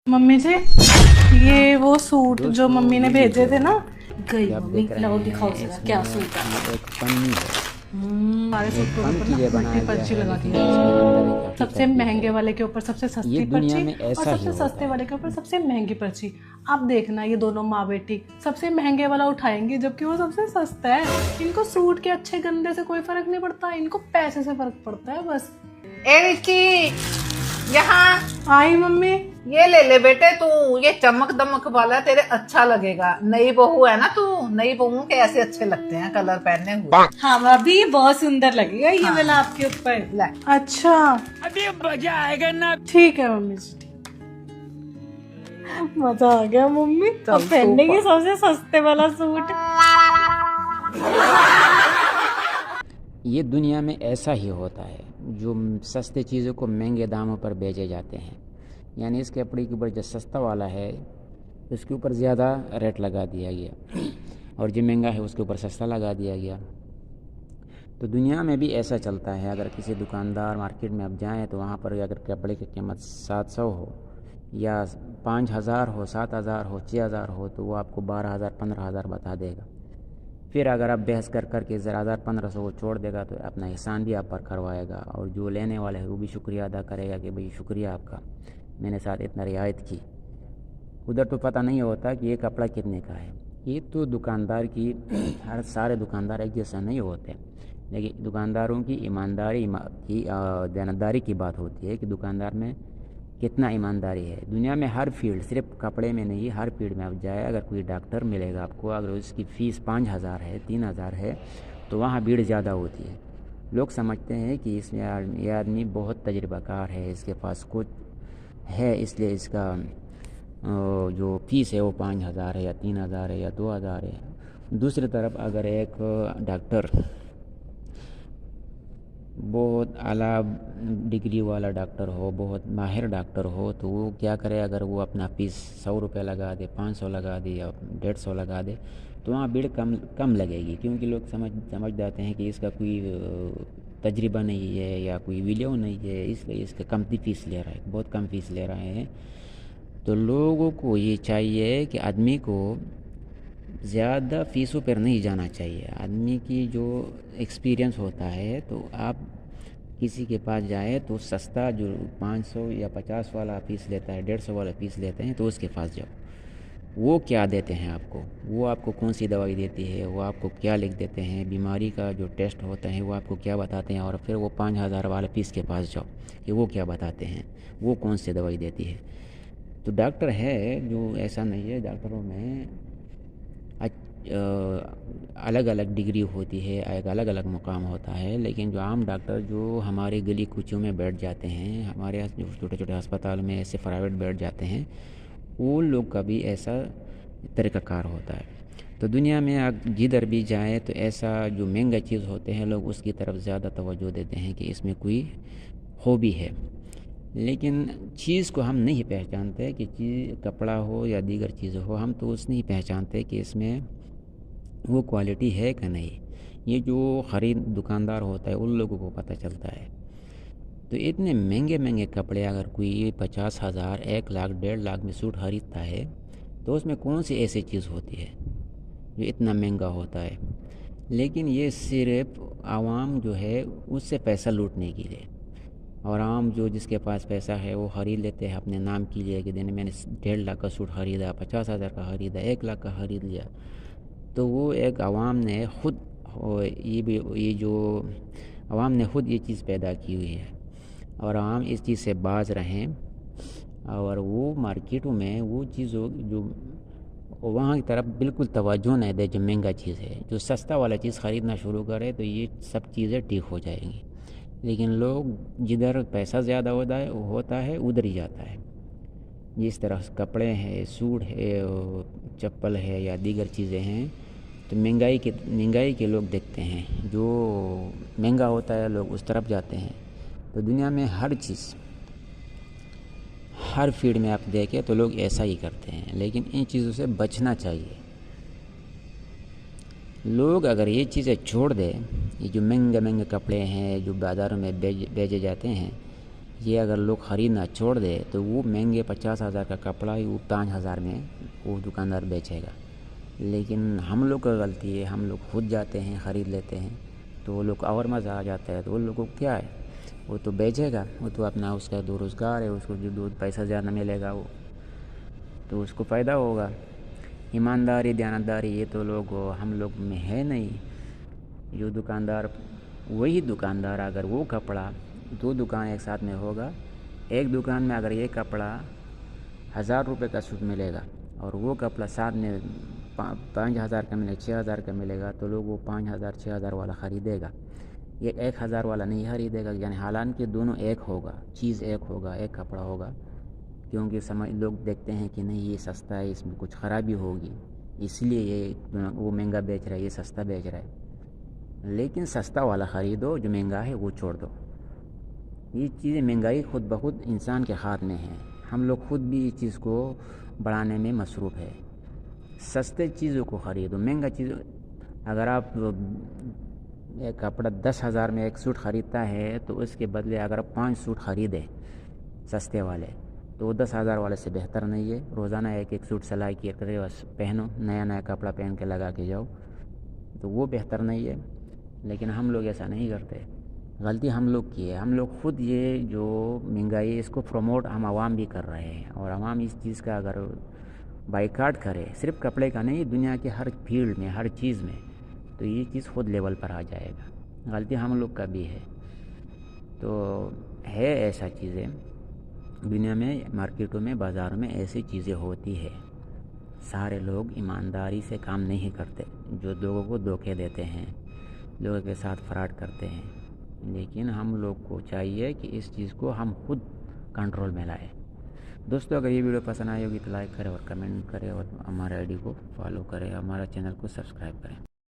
Mummy जी, ये वो suit जो मम्मी ने भेजे थे ना, गई कि आप मम्मी। देख रहे लाओ हैं दिखाओ जरा इसमें क्या सूट है। ये एक पन्नी है। हमारे सूट एक के फन ऊपर के ना लिए मल्टी बनाया गया पर्ची है, लगा दी लेकिन है। इसमें अंदर एक सबसे हकीकत भी महंगे है। वाले के ऊपर सबसे ये सस्ती दुनिया पर्ची में और ऐसा ही सबसे होता सस्ते है। वाले के ऊपर सबसे महंगी पर्ची। आप देखना ये दोनों माँ बेटी सबसे महंगे वाला उठाएंगे, जबकि वो सबसे सस्ता है। इनको सूट के अच्छे गंदे से कोई फर्क नहीं पड़ता, इनको पैसे से फर्क पड़ता है बस। ए रिची, यहाँ आई मम्मी। ये ले ले बेटे, तू ये चमक दमक वाला तेरे अच्छा लगेगा। नई बहू है ना तू, नई बहू के ऐसे अच्छे लगते हैं कलर पहने हुए। हाँ भाभी, बहुत सुंदर लगेगा ये वाला आपके ऊपर। ले। अच्छा, अभी मजा आएगा ना। ठीक है मम्मी जी। मजा आ गया मम्मी। चल, अब पहनेंगे सूपर। सबसे सस्ते वाला सूट। ये दुनिया में ऐसा ही होता है, जो सस्ते चीज़ों को महंगे दामों पर बेचे जाते हैं। यानी इस कपड़े के ऊपर जो सस्ता वाला है उसके ऊपर ज़्यादा रेट लगा दिया गया, और जो महंगा है उसके ऊपर सस्ता लगा दिया गया। तो दुनिया में भी ऐसा चलता है। अगर किसी दुकानदार मार्केट में आप जाएं तो वहाँ पर अगर कपड़े की कीमत 700 हो या 5000 हो, 7000 हो, 6000 हो, तो वो आपको 12000 15000 बता देगा। फिर अगर आप बहस कर के 1500 को छोड़ देगा तो अपना एहसान भी आप पर करवाएगा, और जो लेने वाले है वो भी शुक्रिया अदा करेगा कि भाई शुक्रिया आपका, मैंने साथ इतना रियायत की। उधर तो पता नहीं होता कि ये कपड़ा कितने का है। ये तो दुकानदार की हर सारे दुकानदार एक जैसा नहीं होते, लेकिन दुकानदारों की ईमानदारी की देनदारी की बात होती है कि दुकानदार में कितना ईमानदारी है। दुनिया में हर फील्ड, सिर्फ कपड़े में नहीं, हर फील्ड में आप जाए, अगर कोई डॉक्टर मिलेगा आपको, अगर उसकी फ़ीस 5000 है, 3000 है, तो वहाँ भीड़ ज़्यादा होती है। लोग समझते हैं कि इसमें ये आदमी बहुत तजुर्बाकार है, इसके पास कुछ है, इसलिए इसका जो फ़ीस है वो 5000 है या 3000 है या 2000 है। दूसरी तरफ अगर एक डॉक्टर बहुत आला डिग्री वाला डॉक्टर हो, बहुत माहिर डॉक्टर हो, तो वो क्या करे, अगर वो अपना फीस 100 रुपये लगा दे, 500 लगा दे या 150 लगा दे, तो वहाँ भीड़ कम लगेगी, क्योंकि लोग समझ जाते हैं कि इसका कोई तजर्बा नहीं है या कोई वैल्यू नहीं है, इसलिए इसका कमती फ़ीस ले रहा है, बहुत कम फ़ीस ले रहे हैं। तो लोगों को ये चाहिए कि आदमी को ज़्यादा फ़ीसों पर नहीं जाना चाहिए। आदमी की जो एक्सपीरियंस होता है, तो आप किसी के पास जाए तो सस्ता जो 500 या 50 वाला फ़ीस लेता है, 150 वाला फ़ीस लेते हैं, तो उसके पास जाओ। वो क्या देते हैं आपको, वो आपको कौन सी दवाई देती है, वो आपको क्या लिख देते हैं, बीमारी का जो टेस्ट होता है वो आपको क्या बताते हैं, और फिर वो 5000 वाले फ़ीस के पास जाओ कि वो क्या बताते हैं, वो कौन सी दवाई देती है। तो डॉक्टर है जो ऐसा नहीं है, डॉक्टरों में अलग अलग डिग्री होती है, एक अलग अलग मुकाम होता है, लेकिन जो आम डॉक्टर जो हमारे गली कूचों में बैठ जाते हैं, हमारे जो छोटे छोटे अस्पताल में ऐसे प्राइवेट बैठ जाते हैं, वो लोग का भी ऐसा तरीक़ाकार होता है। तो दुनिया में आप जिधर भी जाएं तो ऐसा जो महंगा चीज़ होते हैं, लोग उसकी तरफ ज़्यादा तवज्जो देते हैं कि इसमें कोई हॉबी है, लेकिन चीज़ को हम नहीं पहचानते कि चीज़ कपड़ा हो या दीगर चीज़ हो, हम तो उस नहीं पहचानते कि इसमें वो क्वालिटी है कि नहीं। ये जो ख़रीद दुकानदार होता है उन लोगों को पता चलता है। तो इतने महंगे महंगे कपड़े अगर कोई 50,000, 1 लाख, 1.5 लाख में सूट खरीदता है, तो उसमें कौन सी ऐसी चीज़ होती है जो इतना महंगा होता है। लेकिन ये सिर्फ आवाम जो है उससे पैसा लूटने के लिए, और आम जो जिसके पास पैसा है वो ख़रीद लेते हैं अपने नाम के लिए कि दिन मैंने 1.5 लाख का सूट ख़रीदा, 50,000 का ख़रीदा, 1 लाख का ख़रीद लिया। तो वो एक आवाम ने ख़ुद, ये जो आवाम ने ख़ुद ये चीज़ पैदा की हुई है, और आम इस चीज़ से बाज रहें, और वो मार्केटों में वो चीज़ जो वहाँ की तरफ बिल्कुल तवज्जो नहीं दे, जो महंगा चीज़ है, जो सस्ता वाला चीज़ ख़रीदना शुरू करे तो ये सब चीज़ें ठीक हो जाएंगी। लेकिन लोग जिधर पैसा ज़्यादा होता है उधर ही जाता है। जिस तरह कपड़े हैं, सूट है, चप्पल है या दीगर चीज़ें हैं, तो महंगाई के लोग देखते हैं, जो महंगा होता है लोग उस तरफ जाते हैं। तो दुनिया में हर चीज़, हर फील्ड में आप देखें तो लोग ऐसा ही करते हैं, लेकिन इन चीज़ों से बचना चाहिए। लोग अगर ये चीज़ें छोड़ दें, ये जो महंगे महंगे कपड़े हैं जो बाज़ारों में बेचे जाते हैं, یہ اگر لوگ خریدنا چھوڑ دے تو وہ مہنگے 50,000 کا کپڑا وہ 5,000 میں وہ دکاندار بیچے گا. لیکن ہم لوگ کا غلطی ہے, ہم لوگ خود جاتے ہیں خرید لیتے ہیں, تو وہ لوگ اور مزہ آ جاتا ہے. تو وہ لوگوں کو کیا ہے, وہ تو بیچے گا, وہ تو اپنا اس کا دو روزگار ہے, اس کو جو پیسہ زیادہ ملے گا وہ تو اس کو فائدہ ہوگا. ایمانداری دیانتداری یہ تو لوگ ہم لوگ میں ہے نہیں. جو دکاندار, وہی دکاندار اگر وہ کپڑا 2 دکان ایک ساتھ میں ہوگا, ایک دکان میں اگر یہ کپڑا 1,000 روپے کا سوٹ ملے گا اور وہ کپڑا ساتھ میں 5,000 کا ملے 6,000 کا ملے گا, تو لوگ وہ 5,000 6,000 والا خریدے گا, یہ 1,000 والا نہیں خریدے گا. یعنی حالانکہ دونوں ایک ہوگا, چیز ایک ہوگا, ایک کپڑا ہوگا, کیونکہ لوگ دیکھتے ہیں کہ نہیں یہ سستا ہے, اس میں کچھ خرابی ہوگی, اس لیے یہ وہ مہنگا بیچ رہا ہے, یہ سستا بیچ رہا ہے. لیکن سستا والا خریدو, جو مہنگا ہے وہ چھوڑ دو. یہ چیزیں مہنگائی خود بخود انسان کے ہاتھ میں ہے, ہم لوگ خود بھی اس چیز کو بڑھانے میں مصروف ہے. سستے چیزوں کو خریدو, مہنگا چیز اگر آپ ایک کپڑا 10,000 میں ایک سوٹ خریدتا ہے تو اس کے بدلے اگر آپ 5 سوٹ خریدے سستے والے, تو وہ 10,000 والے سے بہتر نہیں ہے. روزانہ ایک سوٹ سلائی کیے کرے بس پہنو, نیا کپڑا پہن کے لگا کے جاؤ, تو وہ بہتر نہیں ہے. لیکن ہم لوگ ایسا نہیں کرتے, غلطی ہم لوگ کی ہے. ہم لوگ خود یہ جو مہنگائی اس کو پروموٹ ہم عوام بھی کر رہے ہیں, اور عوام اس چیز کا اگر بائیکاٹ کرے, صرف کپڑے کا نہیں, دنیا کے ہر فیلڈ میں ہر چیز میں, تو یہ چیز خود لیول پر آ جائے گا. غلطی ہم لوگ کا بھی ہے. تو ہے ایسا چیزیں دنیا میں, مارکیٹوں میں, بازاروں میں ایسی چیزیں ہوتی ہے. سارے لوگ ایمانداری سے کام نہیں کرتے, جو لوگوں کو دھوکے دیتے ہیں, لوگوں کے ساتھ فراڈ کرتے ہیں. لیکن ہم لوگ کو چاہیے کہ اس چیز کو ہم خود کنٹرول میں لائیں. دوستو اگر یہ ویڈیو پسند آئی ہوگی تو لائک کریں اور کمنٹ کریں, اور ہمارے آئی ڈی کو فالو کریں, ہمارا چینل کو سبسکرائب کریں.